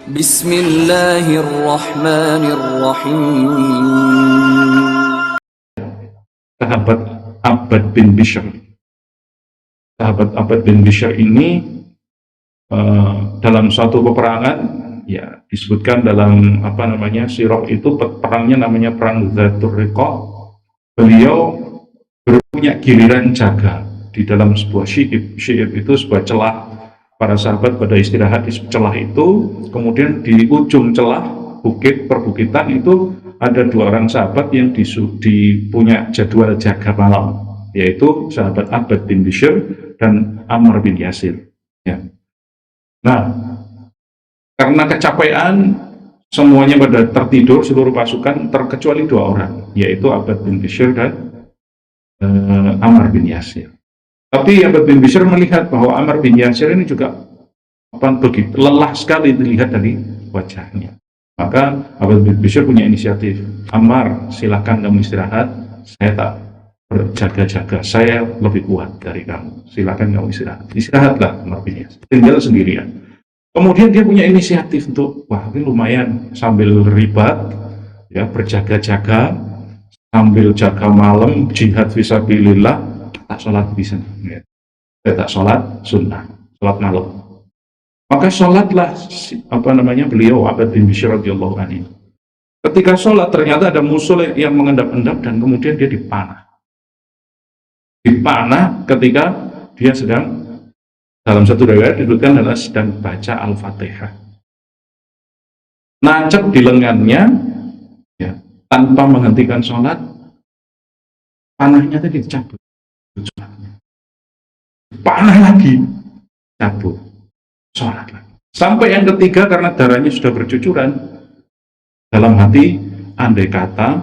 Bismillahirrahmanirrahim. Sahabat Abbad bin Bishr. Sahabat Abbad bin Bishr ini dalam suatu peperangan, ya disebutkan dalam sirah itu, perangnya namanya perang Dzatur Riqa. Beliau punya giliran jaga di dalam sebuah syi'ib. Syi'ib itu sebuah celah. Para sahabat pada istirahat di celah itu, kemudian di ujung celah bukit perbukitan itu ada dua orang sahabat yang punya jadwal jaga malam, yaitu sahabat Abbad bin Bishr dan Ammar bin Yasir. Ya. Nah, karena kecapean, semuanya pada tertidur, seluruh pasukan terkecuali dua orang, yaitu Abbad bin Bishr dan Ammar bin Yasir. Tapi Abbad bin Bishr melihat bahwa Ammar bin Yasir ini juga begitu lelah sekali dilihat dari wajahnya. Maka Abbad bin Bishr punya inisiatif, Ammar, silahkan kamu istirahat, saya tak berjaga-jaga, saya lebih kuat dari kamu, silahkan kamu istirahat. Istirahatlah Ammar bin Yasir, tinggal sendirian. Kemudian dia punya inisiatif untuk, wah ini lumayan, sambil ribat, ya berjaga-jaga, sambil jaga malam, jihad fisabilillah, tak sholat bisa, ya. Tak sholat sunnah, sholat malam. Maka sholatlah beliau Abbad bin Bishr radhiyallahu anhu. Ketika sholat ternyata ada musuh yang mengendap-endap dan kemudian dia dipanah. Dipanah ketika dia sedang, dalam satu riwayat disebutkan adalah sedang baca Al-Fatihah. Nancep di lengannya, ya, tanpa menghentikan sholat, panahnya tadi dicabut. Panah lagi, cabut, sholat lagi. Sampai yang ketiga, karena darahnya sudah bercucuran, dalam hati, andai kata,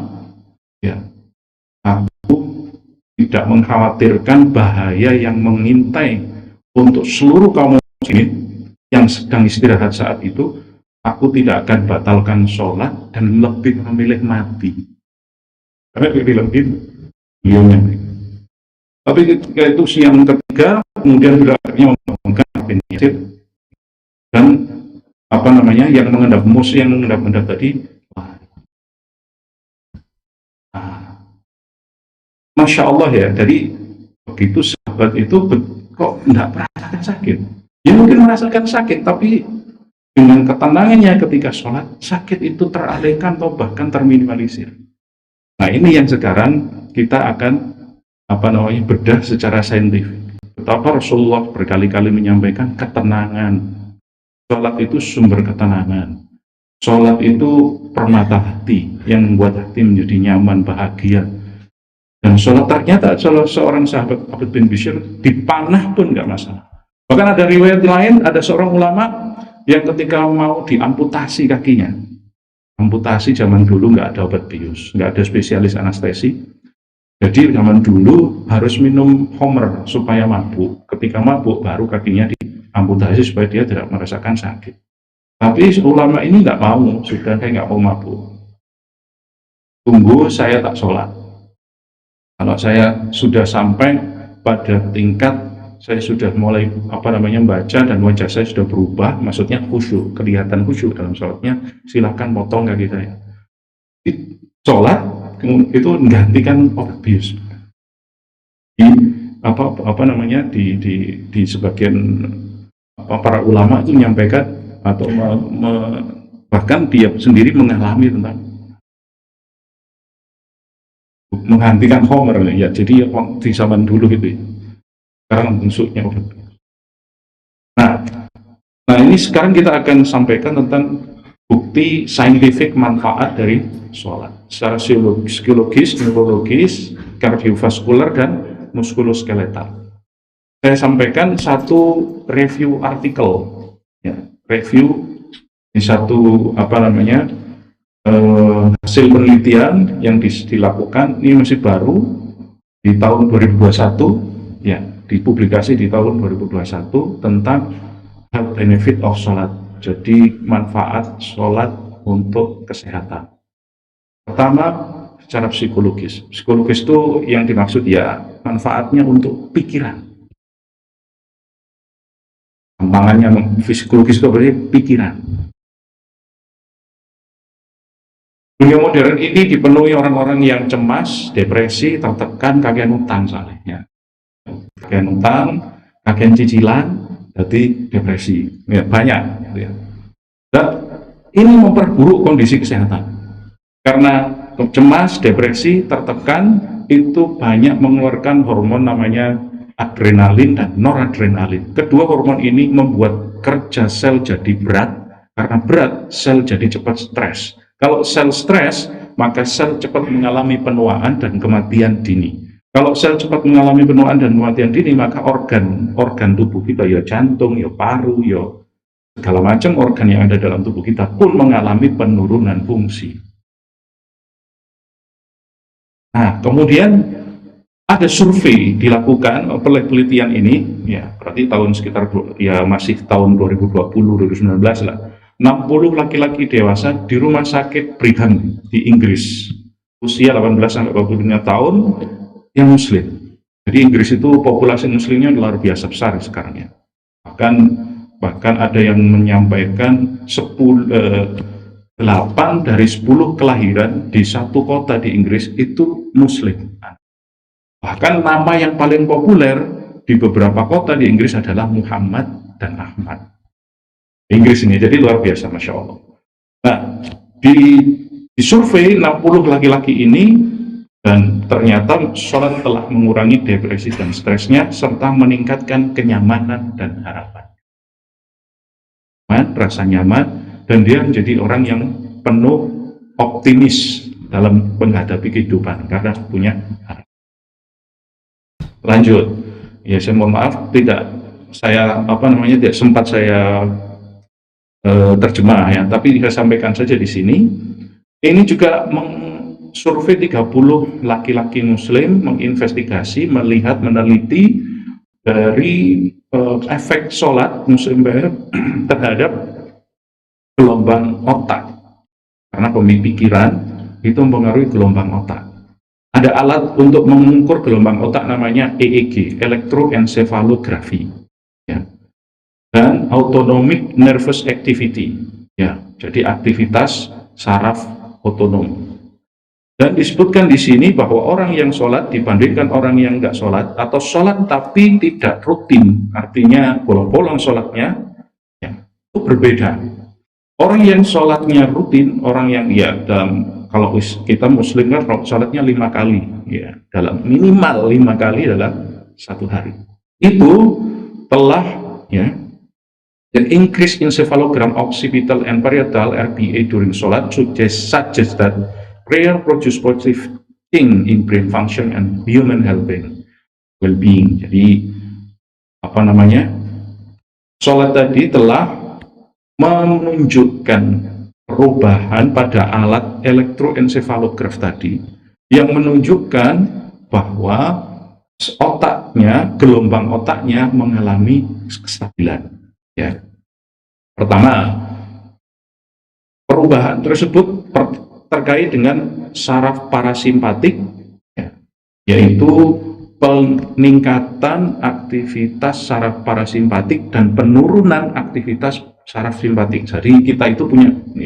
ya, aku tidak mengkhawatirkan bahaya yang mengintai untuk seluruh kaum muslimin yang sedang istirahat saat itu, aku tidak akan batalkan sholat dan lebih memilih mati. Karena dia bilang gitu, tapi ketika itu siang ketiga, kemudian akhirnya membangunkan bin Yasir dan yang mengendap musuh yang mengendap tadi. Masya Allah ya, dari begitu sahabat itu kok tidak merasakan sakit. Ya mungkin merasakan sakit, tapi dengan ketenangannya ketika sholat, sakit itu teralihkan atau bahkan terminimalisir. Nah ini yang sekarang kita akan bedah secara saintifik. Betapa Rasulullah berkali-kali menyampaikan ketenangan. Sholat itu sumber ketenangan. Sholat itu permata hati yang membuat hati menjadi nyaman, bahagia. Dan sholat ternyata seorang sahabat Abbad bin Bishr dipanah pun nggak masalah. Bahkan ada riwayat lain, ada seorang ulama yang ketika mau diamputasi kakinya. Amputasi zaman dulu nggak ada obat bius, nggak ada spesialis anestesi. Jadi zaman dulu harus minum homer supaya mabuk. Ketika mabuk baru kakinya diamputasi supaya dia tidak merasakan sakit. Tapi ulama ini nggak mau, sudah kayak nggak mau mabuk. Tunggu saya tak sholat. Kalau saya sudah sampai pada tingkat saya sudah mulai baca dan wajah saya sudah berubah, maksudnya khusyuk, kelihatan khusyuk dalam sholatnya, silahkan potong kaki saya. Sholat itu menggantikan obat bius. Di sebagian para ulama itu menyampaikan atau bahkan dia sendiri mengalami tentang menghentikan homer ya. Jadi di zaman dulu gitu ya. Sekarang bentuknya obat bius. Nah ini sekarang kita akan sampaikan tentang bukti saintifik manfaat dari sholat secara psikologis, neurologis, kardiovaskular, dan muskuloskeletal. Saya sampaikan satu review artikel, ya, review ini satu hasil penelitian yang dilakukan, ini masih baru di tahun 2021, ya, dipublikasi di tahun 2021 tentang health benefit of sholat. Jadi manfaat sholat untuk kesehatan. Pertama, secara psikologis. Psikologis itu yang dimaksud ya manfaatnya untuk pikiran. Gampangannya psikologis itu berarti pikiran. Dunia modern ini dipenuhi orang-orang yang cemas, depresi, tertekan, kakean utang soalnya. Kakean utang, kakean cicilan, jadi depresi. Ya, banyak. Gitu ya. Dan ini memperburuk kondisi kesehatan. Karena cemas, depresi, tertekan, itu banyak mengeluarkan hormon namanya adrenalin dan noradrenalin. Kedua hormon ini membuat kerja sel jadi berat. Karena berat, sel jadi cepat stres. Kalau sel stres, maka sel cepat mengalami penuaan dan kematian dini. Kalau sel cepat mengalami penuaan dan kematian dini, maka organ tubuh kita, ya jantung, ya paru, ya segala macam organ yang ada dalam tubuh kita pun mengalami penurunan fungsi. Nah, kemudian ada survei dilakukan penelitian ini, ya berarti tahun sekitar ya masih tahun 2020-2019 lah. 60 laki-laki dewasa di rumah sakit Brigham di Inggris, usia 18-25 tahun, yang muslim. Jadi Inggris itu populasi muslimnya luar biasa besar sekarang ya. Bahkan ada yang menyampaikan 8 dari 10 kelahiran di satu kota di Inggris itu muslim. Bahkan nama yang paling populer di beberapa kota di Inggris adalah Muhammad dan Ahmad. Inggris ini, jadi luar biasa, Masya Allah. Nah, di survei 60 laki-laki ini, dan ternyata sholat telah mengurangi depresi dan stresnya, serta meningkatkan kenyamanan dan harapan. Rasa nyaman, dan dia menjadi orang yang penuh optimis dalam menghadapi kehidupan, karena punya harapan. Lanjut, ya saya mohon maaf, tidak sempat saya terjemah ya, tapi saya sampaikan saja di sini. Ini juga survei 30 laki-laki muslim, menginvestigasi, melihat, meneliti dari efek sholat muslim terhadap gelombang otak, karena pemikiran itu mempengaruhi gelombang otak. Ada alat untuk mengukur gelombang otak namanya EEG, elektroencephalography, ya. Dan autonomic nervous activity, ya, jadi aktivitas saraf otonom. Dan disebutkan di sini bahwa orang yang sholat dibandingkan orang yang nggak sholat, atau sholat tapi tidak rutin, artinya bolong-bolong sholatnya, ya, itu berbeda. Orang yang sholatnya rutin, orang yang kalau kita muslim kan sholatnya 5 kali, ya, dalam minimal 5 kali dalam satu hari, itu telah, ya, an increase in encephalogram occipital and parietal RPA during sholat suggests that prayer produce positive thing in brain function and human well-being. Jadi sholat tadi telah menunjukkan perubahan pada alat elektroencephalograph tadi, yang menunjukkan bahwa gelombang otaknya mengalami kestabilan. Ya. Pertama, perubahan tersebut terkait dengan saraf parasimpatik, ya, yaitu peningkatan aktivitas saraf parasimpatik dan penurunan aktivitas saraf simpatik. Jadi kita itu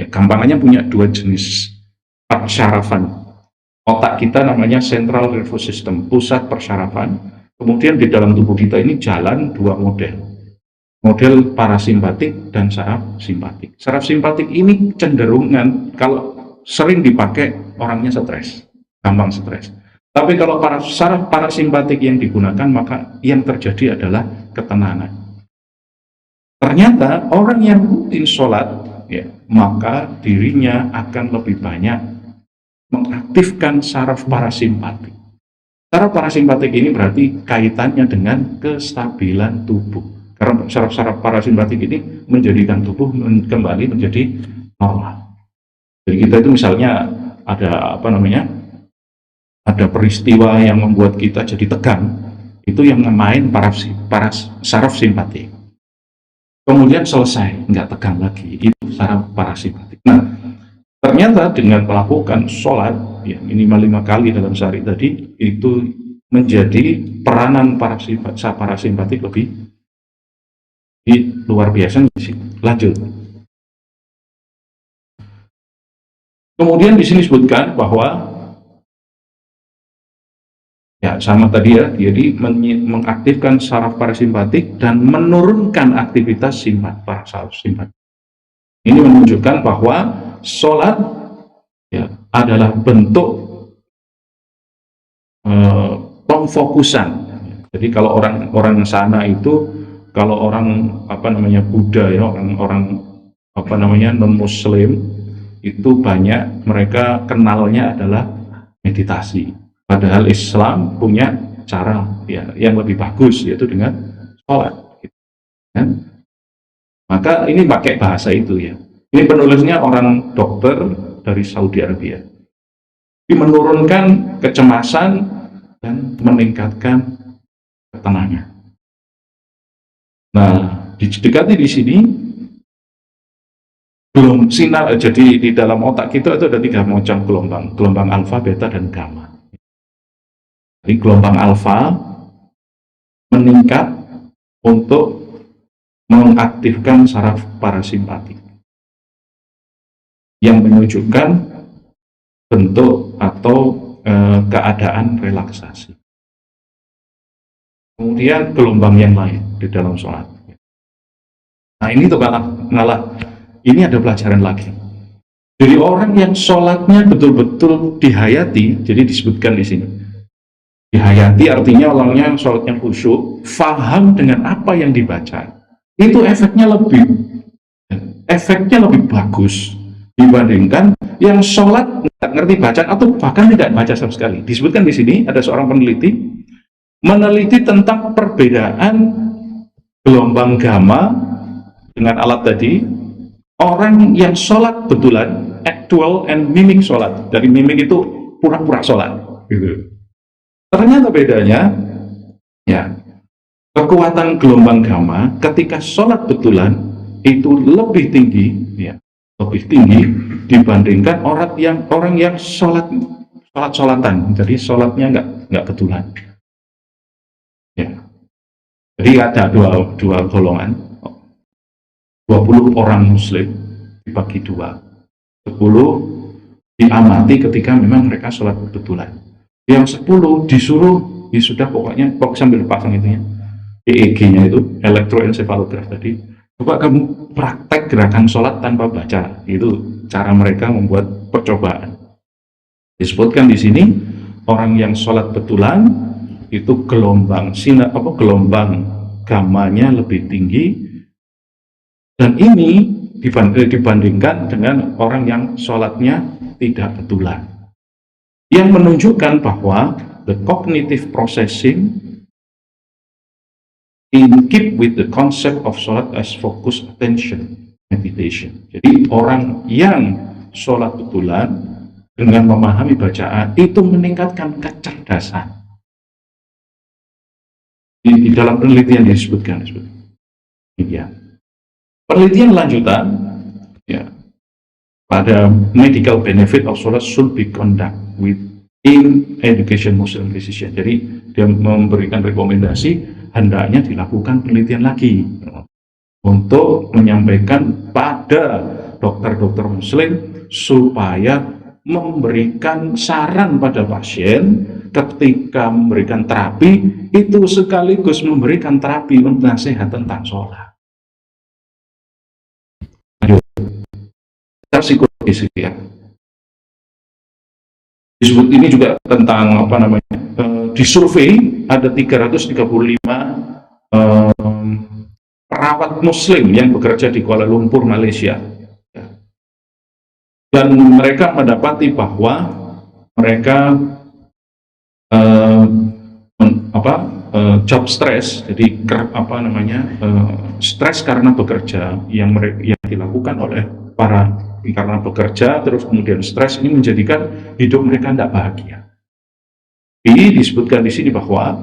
gampangannya punya 2 jenis persyarafan. Otak kita namanya central nervous system, pusat persyarafan. Kemudian di dalam tubuh kita ini jalan 2 model parasimpatik dan saraf simpatik. Saraf simpatik ini cenderungan kalau sering dipakai orangnya stres, gampang stres. Tapi kalau saraf parasimpatik yang digunakan, maka yang terjadi adalah ketenangan. Ternyata orang yang rutin sholat, ya, maka dirinya akan lebih banyak mengaktifkan saraf parasimpatik. Saraf parasimpatik ini berarti kaitannya dengan kestabilan tubuh. Karena saraf-saraf parasimpatik ini menjadikan tubuh kembali menjadi normal. Jadi kita itu misalnya ada ada peristiwa yang membuat kita jadi tegang, itu yang main saraf simpatik. Kemudian selesai, nggak tegang lagi, itu saraf parasimpatik. Nah, ternyata dengan melakukan sholat, ya, minimal 5 kali dalam sehari tadi, itu menjadi peranan parasimpatik lebih luar biasa. Lanjut. Kemudian di sini disebutkan bahwa ya sama tadi ya, jadi mengaktifkan saraf parasimpatik dan menurunkan aktivitas saraf simpatik. Ini menunjukkan bahwa sholat ya, adalah bentuk pemfokusan. Jadi kalau orang sana itu, kalau orang Buddha ya, orang non Muslim itu banyak mereka kenalnya adalah meditasi. Padahal Islam punya cara ya yang lebih bagus, yaitu dengan sholat. Gitu, kan? Maka ini pakai bahasa itu ya. Ini penulisnya orang dokter dari Saudi Arabia. Ini menurunkan kecemasan dan meningkatkan ketenangan. Nah, didekati di sini belum sinar. Jadi di dalam otak kita itu ada 3 macam gelombang alfa, beta, dan gamma. Jadi gelombang alfa meningkat untuk mengaktifkan saraf parasimpatik yang menunjukkan bentuk atau keadaan relaksasi. Kemudian gelombang yang lain di dalam sholat. Nah ini tuh ini ada pelajaran lagi. Jadi orang yang sholatnya betul-betul dihayati, jadi disebutkan di sini. Dihayati artinya orangnya sholatnya khusyuk, faham dengan apa yang dibaca. Itu efeknya lebih bagus dibandingkan yang sholat nggak ngerti bacaan atau bahkan tidak baca sama sekali. Disebutkan di sini ada seorang peneliti meneliti tentang perbedaan gelombang gamma dengan alat tadi. Orang yang sholat betulan, actual and mimik sholat. Dari mimik itu pura-pura sholat. Gitu. Ternyata bedanya, ya, kekuatan gelombang gamma ketika sholat betulan itu lebih tinggi, ya, lebih tinggi dibandingkan orang yang sholat-sholatan. Jadi sholatnya nggak betulan. Ya. Jadi ada dua golongan. 20 orang muslim dibagi 2, 10 diamati ketika memang mereka sholat betulan. Yang 10 disuruh, ya sudah pokoknya sambil pasang itunya EEG-nya itu, elektroencephalograph tadi, coba kamu praktek gerakan sholat tanpa baca. Itu cara mereka membuat percobaan. Disebutkan di sini orang yang sholat betulan itu gelombang gammanya lebih tinggi. Dan ini dibandingkan dengan orang yang sholatnya tidak betulan, yang menunjukkan bahwa the cognitive processing in keep with the concept of sholat as focused attention meditation. Jadi orang yang sholat betulan dengan memahami bacaan itu meningkatkan kecerdasan. Di dalam penelitian disebutkan. Ya. Penelitian lanjutan, ya, pada medical benefit of sholat should be conduct within education Muslim physician. Jadi dia memberikan rekomendasi hendaknya dilakukan penelitian lagi untuk menyampaikan pada dokter-dokter Muslim supaya memberikan saran pada pasien ketika memberikan terapi itu sekaligus memberikan terapi nasihat tentang sholat. Psikologis ya. Disebut ini juga tentang di survei ada 335 perawat muslim yang bekerja di Kuala Lumpur, Malaysia. Dan mereka mendapati bahwa mereka job stress, jadi stres karena bekerja yang dilakukan oleh karena bekerja terus kemudian stres ini menjadikan hidup mereka tidak bahagia. Ini disebutkan di sini bahwa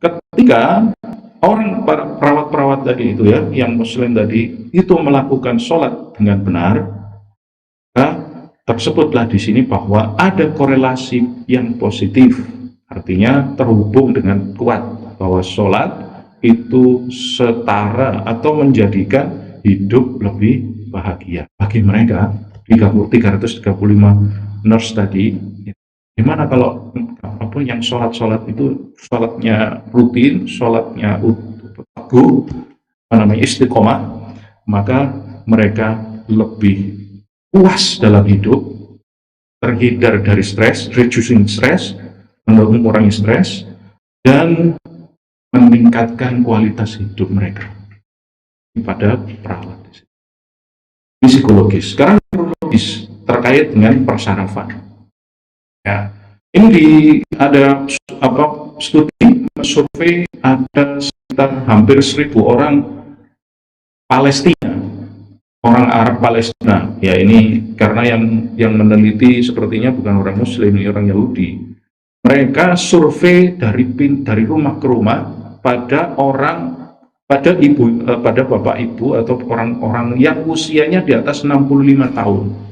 ketika para perawat-perawat tadi itu ya, yang muslim tadi itu melakukan sholat dengan benar, tersebutlah di sini bahwa ada korelasi yang positif, artinya terhubung dengan kuat bahwa sholat itu setara atau menjadikan hidup lebih bahagia bagi mereka 335 nurse tadi, gimana kalau yang sholat itu sholatnya rutin, sholatnya teguh, istiqomah, maka mereka lebih puas dalam hidup, terhindar dari stres, reducing stress, mengurangi stres, dan meningkatkan kualitas hidup mereka pada perawat. Ini psikologis. Sekarang neurologis terkait dengan persarafan. Ya, ini ada studi survei, ada sekitar hampir 1.000 orang Palestina, orang Arab Palestina. Ya, ini karena yang meneliti sepertinya bukan orang Muslim, ini orang Yahudi. Mereka survei dari rumah ke rumah pada bapak ibu atau orang-orang yang usianya di atas 65 tahun.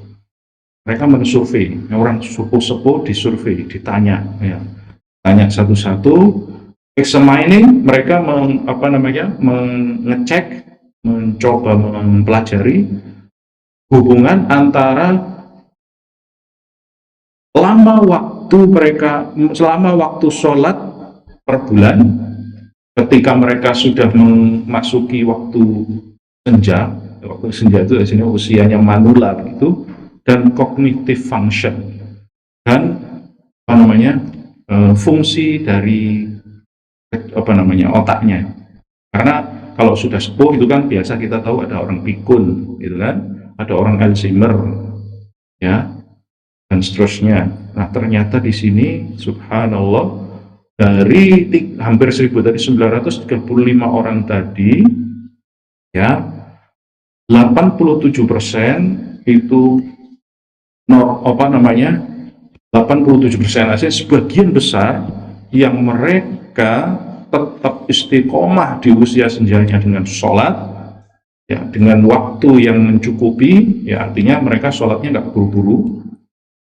Mereka mensurvei, orang sepuh-sepuh disurvei, ditanya, ya, tanya satu-satu, examining, mereka mengecek, mencoba mempelajari hubungan antara selama waktu sholat per bulan, ketika mereka sudah memasuki waktu senja itu di sini usianya manula begitu, dan cognitive function, dan fungsi dari otaknya. Karena kalau sudah sepuh itu kan biasa kita tahu ada orang pikun, gitu kan, ada orang Alzheimer, ya, dan seterusnya. Nah, ternyata di sini subhanallah, dari hampir 1.935 orang tadi, ya, 87% itu 87% aja, sebagian besar yang mereka tetap istiqomah di usia senjanya dengan sholat, ya, dengan waktu yang mencukupi, ya, artinya mereka sholatnya nggak buru-buru,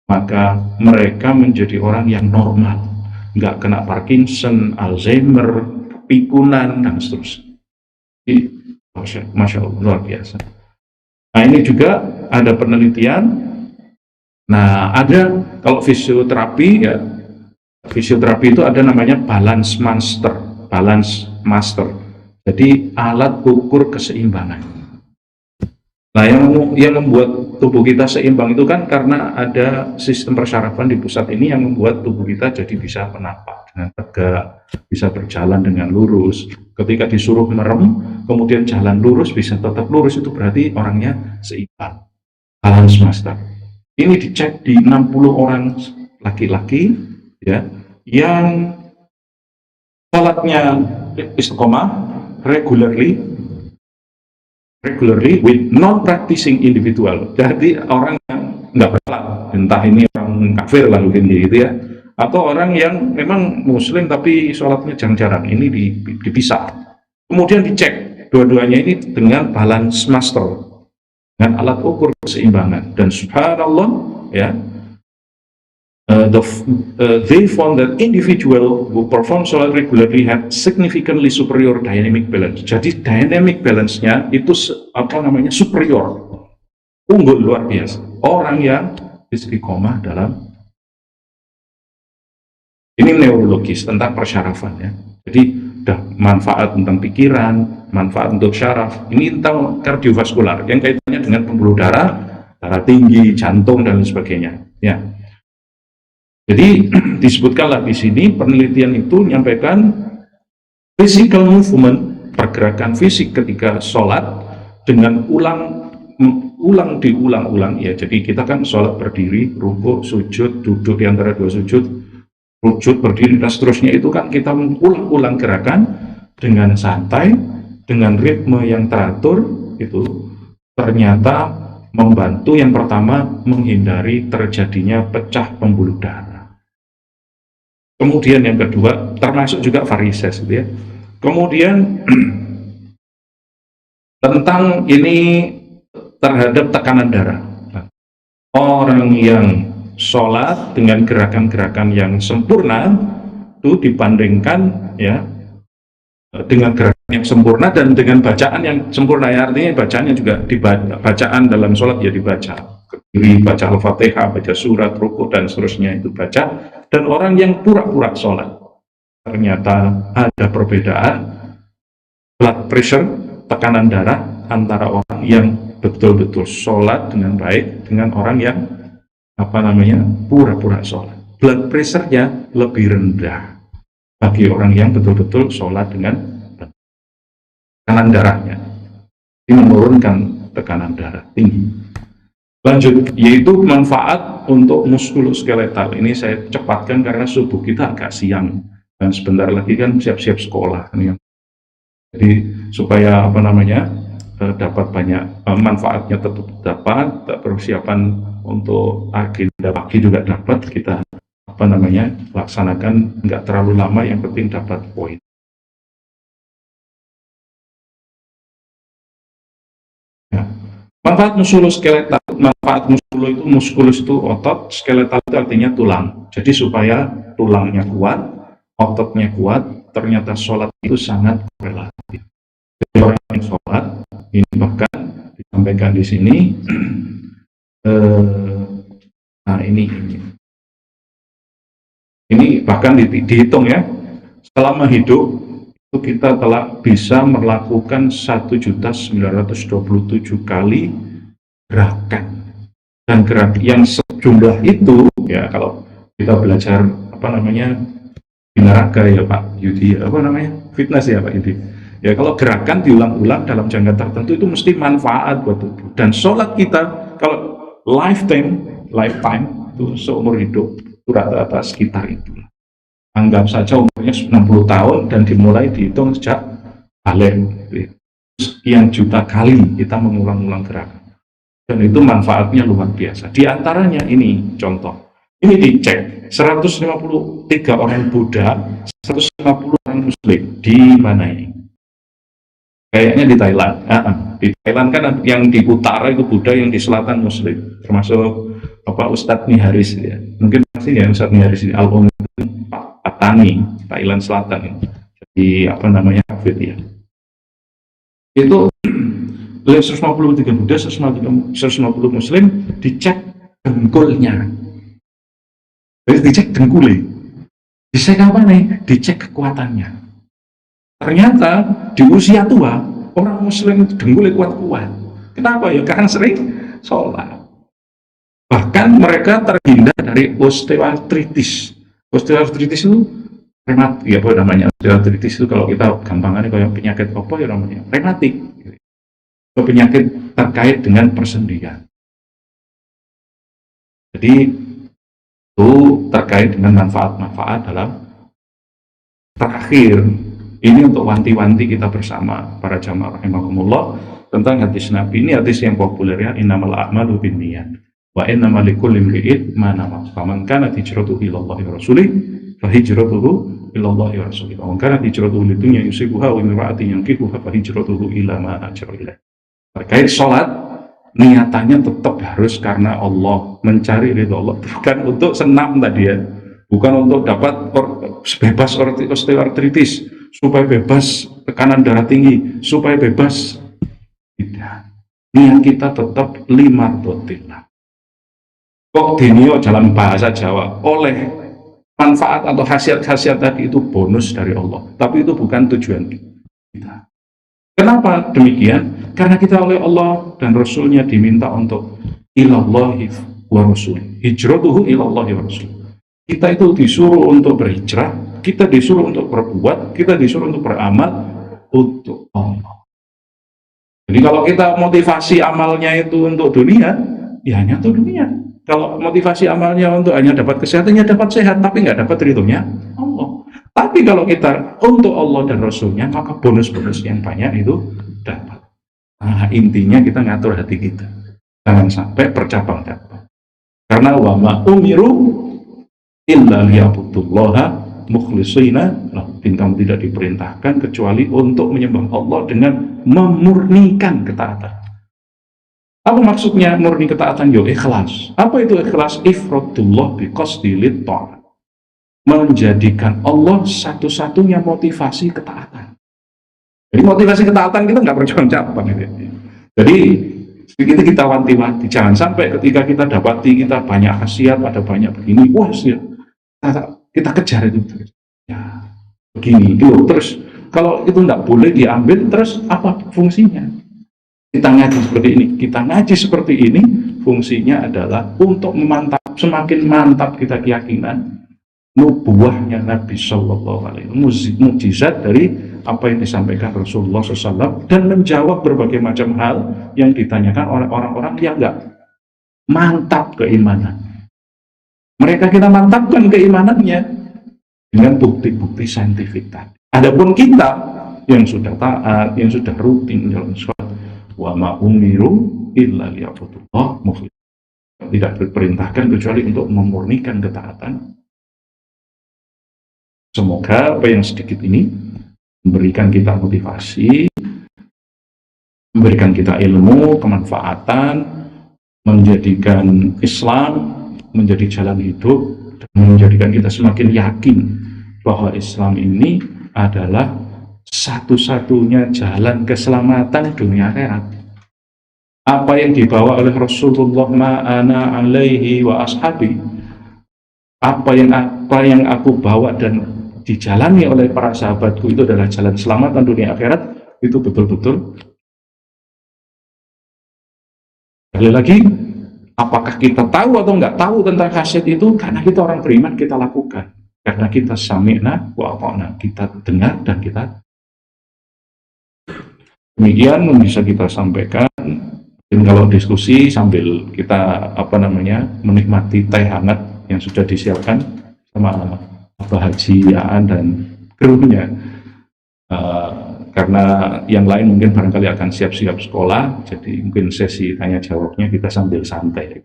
maka mereka menjadi orang yang normal, nggak kena Parkinson, Alzheimer, pikunan, dan seterusnya. Masya Allah, luar biasa. Nah, ini juga ada penelitian. Nah, ada kalau fisioterapi, ya, fisioterapi itu ada namanya balance master. Jadi alat ukur keseimbangan. Nah, yang membuat tubuh kita seimbang itu kan karena ada sistem persarafan di pusat ini yang membuat tubuh kita jadi bisa menapak dengan tegak, bisa berjalan dengan lurus. Ketika disuruh merem, kemudian jalan lurus, bisa tetap lurus, itu berarti orangnya seimbang. Balance master. Ini dicek di 60 orang laki-laki, ya, yang sholatnya istiqomah regularly with non-practicing individual. Jadi orang yang nggak bersalat, entah ini orang kafir lah mungkin gitu, ya, atau orang yang memang muslim tapi sholatnya jarang-jarang, ini dipisah. Kemudian dicek dua-duanya ini dengan balance master, dengan alat ukur keseimbangan, dan subhanallah, ya, they found that individual who perform salat regularly had significantly superior dynamic balance. Jadi dynamic balance-nya itu superior, unggul, luar biasa. Orang yang istiqomah dalam ini neurologis tentang persyarafan, ya. Jadi udah manfaat tentang pikiran, manfaat untuk syaraf, ini tentang kardiovaskular yang kaitannya dengan pembuluh darah, darah tinggi, jantung, dan sebagainya, ya. Jadi disebutkanlah di sini, penelitian itu menyampaikan physical movement, pergerakan fisik ketika sholat dengan diulang-ulang, ya. Jadi kita kan sholat berdiri, rukuk, sujud, duduk di antara dua sujud, rujud, berdiri, dan seterusnya, itu kan kita mengulang-ulang gerakan dengan santai, dengan ritme yang teratur. Itu ternyata membantu, yang pertama, menghindari terjadinya pecah pembuluh darah. Kemudian yang kedua, termasuk juga varises, gitu, ya. Kemudian tentang ini terhadap tekanan darah. Orang yang sholat dengan gerakan-gerakan yang sempurna itu dibandingkan, ya, dengan gerakan yang sempurna dan dengan bacaan yang sempurna, ya, artinya bacaannya juga bacaan dalam sholat ya dibaca baca Al-Fatihah, baca surat, rukuk dan seterusnya itu baca, dan orang yang pura-pura sholat. Ternyata ada perbedaan blood pressure, tekanan darah antara orang yang betul-betul sholat dengan baik dengan orang yang pura-pura sholat. Blood pressure-nya lebih rendah bagi orang yang betul-betul sholat dengan tekanan darahnya. Ini menurunkan tekanan darah tinggi. Lanjut, yaitu manfaat untuk muskuloskeletal. Ini saya cepatkan karena subuh kita agak siang dan sebentar lagi kan siap-siap sekolah. Jadi supaya dapat banyak manfaatnya tetap dapat, persiapan untuk agenda pagi juga dapat, kita laksanakan nggak terlalu lama, yang penting dapat poin. Ya. Manfaat muskuloskeletal, manfaat muskulus itu otot, skeletal itu artinya tulang. Jadi supaya tulangnya kuat, ototnya kuat, ternyata sholat itu sangat korelatif. Jadi orang yang sholat, ini bahkan disampaikan di sini, nah ini bahkan dihitung ya, selama hidup itu kita telah bisa melakukan 1.927 kali gerakan, dan gerak yang sejumlah itu ya, kalau kita belajar binaraga ya Pak Yudi, fitness ya Pak Yudi ya, kalau gerakan diulang-ulang dalam jangka tertentu itu mesti manfaat buat tubuh. Dan sholat kita kalau lifetime itu seumur hidup itu rata-rata sekitar itu. Anggap saja umurnya 90 tahun dan dimulai dihitung sejak balik. Sekian juta kali kita mengulang-ulang gerakan. Dan itu manfaatnya luar biasa. Di antaranya ini contoh. Ini dicek 153 orang Buddha, 150 orang Muslim. Di mana ini? Kayaknya di Thailand. Di Thailand kan yang di utara itu Buddha, yang di selatan Muslim. Termasuk Ustadz Niharis ya. Mungkin pasti ya Ustadz Niharis di Al-Om Patani, Thailand Selatan. Jadi hafid ya. Itu 153 Buddha, 150 Muslim, dicek dengkulnya. Jadi dicek dengkulnya. Dicek apa nih? Dicek kekuatannya. Ternyata di usia tua, orang Muslim dengkulnya kuat-kuat. Kenapa ya? Karena sering sholat. Bahkan mereka terhindar dari osteoartritis. Osteoartritis itu osteoartritis itu kalau kita gampangannya kayak penyakit apa ya namanya? Rematik. Penyakit terkait dengan persendian. Jadi itu terkait dengan manfaat-manfaat dalam terakhir. Ini untuk wanti-wanti kita bersama para jamaah rahimakumullah tentang hadis Nabi. Ini hadis yang populer ya, innamal a'malu binniyat wa innamal likulli imri'in ma nawa. Faman kanat hijratuhu ila Allahi wa rasulih fa hijratuhu ila Allahi wa rasulih. Wa man kanat hijratuhu lidunya yusibuha wa imra'atin yankihuha fa hijratuhu ila ma hajara ilaih. Terkait sholat, niatannya tetap harus karena Allah, mencari ridho Allah, bukan untuk senam tadi ya, bukan untuk dapat bebas osteoartritis, supaya bebas tekanan darah tinggi, supaya bebas. Tidak. Niat kita tetap limardotillah. Kok dinio dalam bahasa Jawa, oleh manfaat atau khasiat-khasiat tadi itu bonus dari Allah, tapi itu bukan tujuan kita. Kenapa demikian? Karena kita oleh Allah dan Rasulnya diminta untuk ilallahi wa rasul, hijratuhu ilallahi wa rasul. Kita itu disuruh untuk berhijrah, kita disuruh untuk berbuat, kita disuruh untuk beramal untuk Allah. Jadi kalau kita motivasi amalnya itu untuk dunia, ya hanya untuk dunia. Kalau motivasi amalnya untuk hanya dapat kesehatan, ya dapat sehat, tapi nggak dapat ridhonya Allah. Tapi kalau kita untuk Allah dan Rasulnya, maka bonus-bonus yang banyak itu dapat. Nah, intinya kita ngatur hati kita, jangan sampai bercabang-cabang. Karena wa ma umiru illa liya'budullaha mukhlishina lahu. Kamu tidak diperintahkan kecuali untuk menyembah Allah dengan memurnikan ketaatan. Apa maksudnya murni ketaatan? Yo ikhlas. Apa itu ikhlas? Ifradullah biqasdi lit-ta'at. Menjadikan Allah satu-satunya motivasi ketaatan. Jadi motivasi ketaatan kita nggak bercabang-cabang. Jadi Begitu kita wanti-wanti, jangan sampai ketika kita dapati kita banyak khasiat, ada banyak begini, wah ya, kita kejar itu. Ya, begini, itu terus kalau itu tidak boleh diambil, terus apa fungsinya? Kita ngaji seperti ini, fungsinya adalah untuk memantap, semakin mantap kita keyakinan nubuahnya Nabi Shallallahu Alaihi Wasallam, mukjizat dari apa yang disampaikan Rasulullah SAW, dan menjawab berbagai macam hal yang ditanyakan oleh orang-orang yang nggak mantap keimanan. Mereka kita mantapkan keimanannya dengan bukti-bukti saintifik tadi. Adapun kita yang sudah taat, yang sudah rutin dalam sholat, wa ma umiru illa liya'budullah mukhlishin, tidak diperintahkan kecuali untuk memurnikan ketaatan. Semoga apa yang sedikit ini memberikan kita motivasi, memberikan kita ilmu, kemanfaatan, menjadikan Islam menjadi jalan hidup, dan menjadikan kita semakin yakin bahwa Islam ini adalah satu-satunya jalan keselamatan dunia akhirat. Apa yang dibawa oleh Rasulullah, ma'ana alaihi wa ashabi, apa yang aku bawa dan dijalani oleh para sahabatku itu adalah jalan keselamatan dunia akhirat, itu betul-betul. Sekali lagi, apakah kita tahu atau nggak tahu tentang khasiat itu? Karena kita orang beriman, kita lakukan. Karena kita sami'na wa ata'na, kita dengar dan kita. Demikian bisa kita sampaikan. Dan kalau diskusi sambil kita menikmati teh hangat yang sudah disiapkan sama Abah Haji Yaan dan krunya, karena yang lain mungkin barangkali akan siap-siap sekolah, jadi mungkin sesi tanya jawabnya kita sambil santai.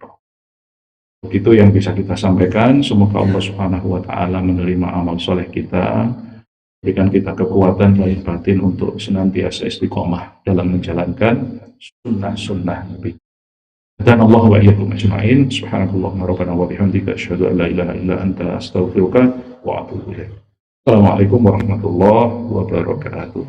Begitu yang bisa kita sampaikan. Semoga Allah Subhanahu wa Ta'ala menerima amal soleh kita, berikan kita kekuatan lahir batin untuk senantiasa istiqomah dalam menjalankan sunnah-sunnah Nabi. Dan Allah wa iyyakum ajma'in. Subhanakallahumma rabbana wa bihamdika asyhadu an la ilaha illa anta astaghfiruka wa atubu ilaik. Assalamualaikum warahmatullahi wabarakatuh.